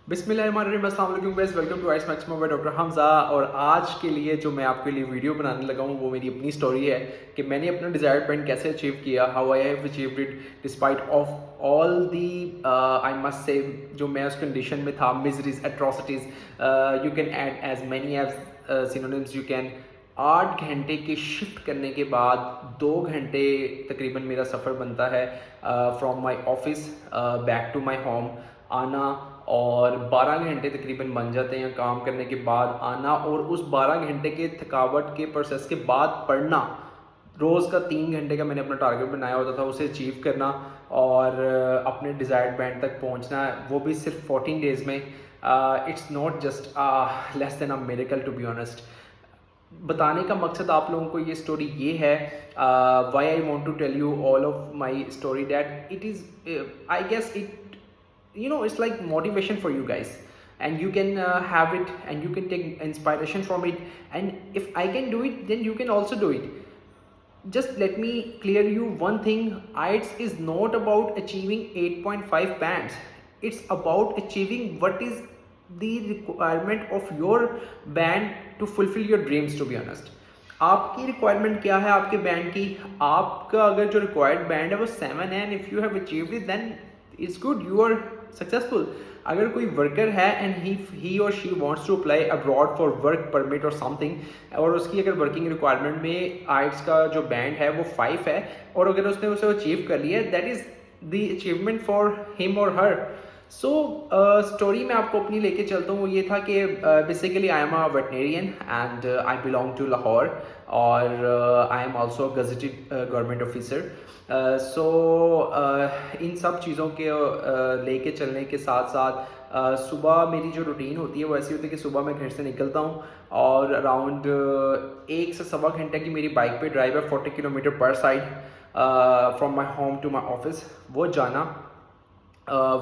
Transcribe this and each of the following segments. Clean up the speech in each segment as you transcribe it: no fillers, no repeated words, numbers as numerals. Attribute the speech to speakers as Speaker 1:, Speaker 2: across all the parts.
Speaker 1: बिस्मिल्लाहिर्रहमानिर्रहीम, अस्सलाम वालेकुम गाइस, वेलकम टू आइस मैक्सिमम बाय डॉक्टर हमजा। और आज के लिए जो मैं आपके लिए वीडियो बनाने लगा हूँ वो मेरी अपनी स्टोरी है कि मैंने अपना डिज़ायर्ड पेंट कैसे अचीव किया, how I have achieved it despite of all the I must say जो मैं उस कंडीशन में था, miseries, atrocities, you can add as many as synonyms you can. 8 घंटे के शिफ्ट करने के बाद 2 घंटे तकरीबन मेरा सफ़र बनता है from my office back to my home आना, और 12 घंटे तकरीबन बन जाते हैं काम करने के बाद आना, और उस 12 घंटे के थकावट के प्रोसेस के बाद पढ़ना। रोज़ का 3 घंटे का मैंने अपना टारगेट बनाया होता था, उसे अचीव करना और अपने डिज़ायर्ड बैंड तक पहुंचना, वो भी सिर्फ 14 डेज़ में। It's not just less than a miracle to be honest. बताने का मकसद आप लोगों को ये स्टोरी ये है, why I want to tell you all of my story that it is, I guess it, it's like motivation for you guys, and you can have it and you can take inspiration from it, and if I can do it then you can also do it. Just let me clear you one thing: IELTS is not about achieving 8.5 bands. It's about achieving what is the requirement of your band to fulfill your dreams, to be honest. आपकी requirement क्या है आपके band की? आपका अगर जो required band है वो 7 है, and if you have achieved it then it's good, you are successful. अगर कोई वर्कर है एंड ही और she wants to apply abroad for work permit और समथिंग, और उसकी अगर वर्किंग रिक्वायरमेंट में आइट्स का जो बैंड है वो 5 है, और अगर उसने उसे अचीव कर लिया, that is the achievement for him और हर। सो स्टोरी में आपको अपनी लेके चलता हूँ। वो ये था कि basically I am a veterinarian and I belong to Lahore, और I am also gazetted government officer. So इन सब चीज़ों के लेके चलने के साथ साथ सुबह मेरी जो रूटीन होती है वो ऐसी होती है कि सुबह मैं घर से निकलता हूँ और अराउंड 1 से सवा घंटे की मेरी बाइक पे ड्राइव है, 40 किलोमीटर पर side from my home to my office. वो जाना,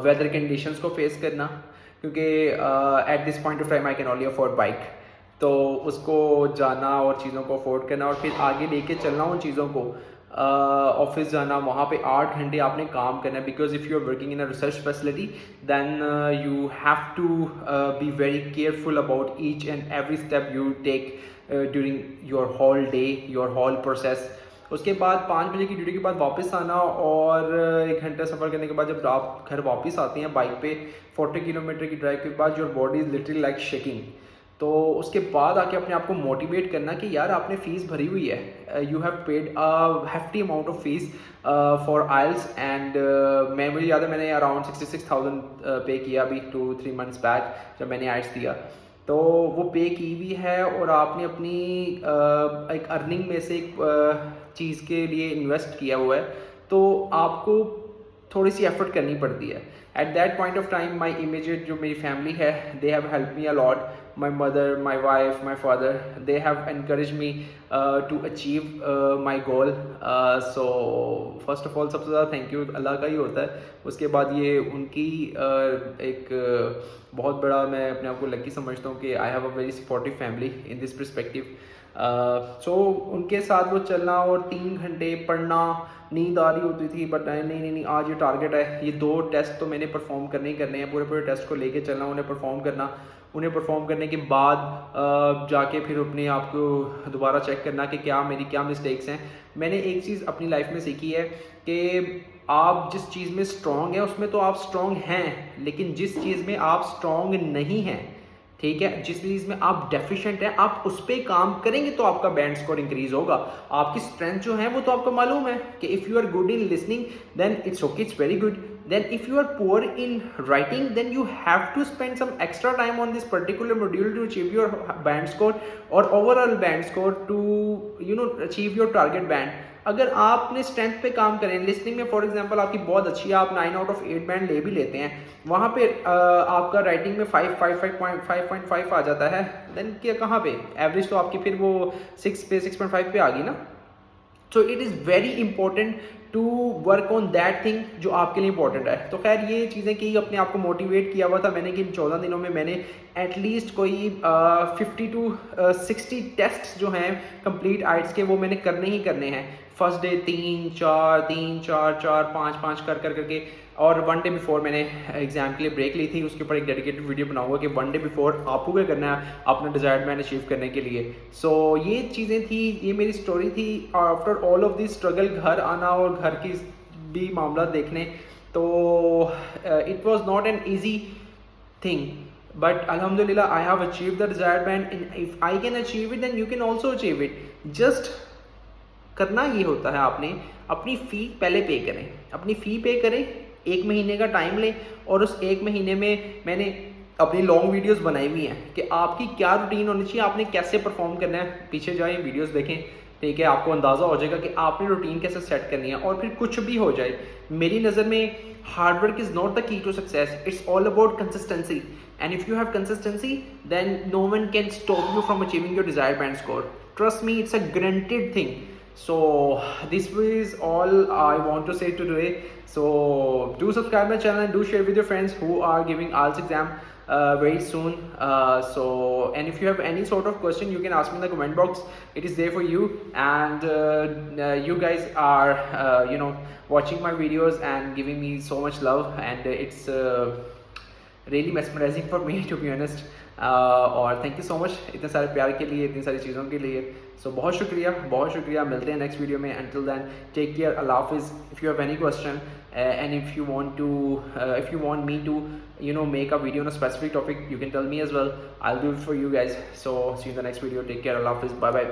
Speaker 1: वेदर कंडीशंस को फेस करना, क्योंकि at this point of time I can only afford bike, तो उसको जाना और चीज़ों को अफोर्ड करना और फिर आगे लेके चलना उन चीज़ों को। ऑफिस जाना, वहाँ पे 8 घंटे आपने काम करना है, because if you are working in a research facility then you have to be very careful about each and every step you take during your whole day, your whole process. उसके बाद 5 बजे की ड्यूटी के बाद वापस आना, और 1 घंटा सफ़र करने के बाद जब आप घर वापस आते हैं बाइक पे 40 किलोमीटर की ड्राइव के बाद, your body is literally like shaking. तो उसके बाद आके अपने आप को मोटिवेट करना कि यार आपने फ़ीस भरी हुई है, you have paid a hefty amount of fees for IELTS, एंड मुझे याद है मैंने अराउंड 66,000 पे किया अभी 2-3 मंथ्स बैक जब मैंने आइल्स दिया, तो वो पे की भी है, और आपने अपनी एक अर्निंग में से एक चीज़ के लिए इन्वेस्ट किया हुआ है, तो आपको थोड़ी सी एफर्ट करनी पड़ती है। At that point of time my immediate जो मेरी फैमिली है, they have help me a lot, my mother, my wife, my father, they have encourage me to achieve my goal. So first of all सबसे ज़्यादा thank you अल्लाह का ही होता है, उसके बाद ये उनकी एक बहुत बड़ा, मैं अपने आप को लकी समझता हूँ कि I have a very supportive family in this perspective. So उनके साथ वो चलना और 3 घंटे पढ़ना, नींद आ रही होती थी बट नहीं नहीं नहीं, आज ये टारगेट है, ये 2 टेस्ट तो मैंने परफॉर्म करने ही करने हैं, पूरे पूरे टेस्ट को लेके चलना, उन्हें परफॉर्म करना, उन्हें परफॉर्म करने के बाद जाके फिर अपने आप को दोबारा चेक करना कि क्या मिस्टेक्स हैं। मैंने एक चीज़ अपनी लाइफ में सीखी है कि आप जिस चीज़ में स्ट्रॉन्ग हैं उसमें तो आप स्ट्रॉन्ग हैं, लेकिन जिस चीज़ में आप स्ट्रॉन्ग नहीं हैं, ठीक है, जिस चीज़ में आप डेफिशिएंट है, आप उस पर काम करेंगे तो आपका बैंड स्कोर इंक्रीज होगा। आपकी स्ट्रेंथ जो है वो तो आपको मालूम है कि if you are good in listening then it's okay, it's very good. then if you are poor in writing then you have to spend some extra time on this particular module to achieve your band score or overall band score to achieve your target band। अगर आपने strength पे काम करें, listening में for example आपकी बहुत अच्छी है, आप 9 आउट ऑफ 8 बैंड ले भी लेते हैं, वहाँ पे आपका राइटिंग में 5.5 आ जाता है, देन क्या कहाँ पे एवरेज तो आपकी फिर वो 6 पे 6.5 पे आ गई ना। So it is very important to work on that thing जो आपके लिए इंपॉर्टेंट है। तो खैर ये चीज़ें कि अपने आप को मोटिवेट किया हुआ था मैंने कि इन 14 दिनों में मैंने एटलीस्ट कोई 50 to 60 टेस्ट जो हैं कंप्लीट आइट्स के वो मैंने करने ही करने हैं। फर्स्ट डे 3 4 3 4 4 5 5 कर करके, और 1 डे बिफोर मैंने एग्जाम के लिए ब्रेक ली थी, उसके ऊपर एक डेडिकेटेड वीडियो बनाऊंगा कि 1 डे बिफोर आपको क्या करना है अपना डिजायर्ड मैन अचीव करने के लिए। सो ये चीज़ें थी, ये मेरी स्टोरी थी। After all of this struggle घर आना और घर की भी मामला देखने, तो it was not an easy thing, but alhamdulillah I have achieved the desired band, and if I can achieve it then you can also achieve it। just करना ये होता है, आपने अपनी फ़ी पहले पे करें, अपनी फ़ी पे करें, 1 महीने का टाइम लें, और उस 1 महीने में मैंने अपनी लॉन्ग वीडियोस बनाई हुई हैं कि आपकी क्या रूटीन होनी चाहिए, आपने कैसे परफॉर्म करना है। पीछे जाएं, वीडियोस देखें, ठीक है, आपको अंदाज़ा हो जाएगा कि आपने रूटीन कैसे सेट करनी है। और फिर कुछ भी हो जाए, मेरी नज़र में hard work is not the key to success, it's all about consistency, and if you have consistency then no one can stop you from achieving your desired band score. Trust me, it's a guaranteed thing। So this is all I want to say today। So do subscribe my channel and do share with your friends who are giving IELTS exam very soon। So and if you have any sort of question you can ask me in the comment box, it is there for you। And you guys are watching my videos and giving me so much love, and it's really mesmerizing for me to be honest। और thank you so much इतने सारे प्यार के लिए, इतनी सारी चीज़ों के लिए। सो बहुत शुक्रिया, बहुत शुक्रिया। मिलते हैं नेक्स्ट वीडियो में। Until then take care, अल्लाह हाफिज़। If you have any question and if you want me to make a video on a specific topic, you can tell me as well, I'll do it for you guys। So see you in the next video, take care, अल्लाह हाफिज़, bye bye।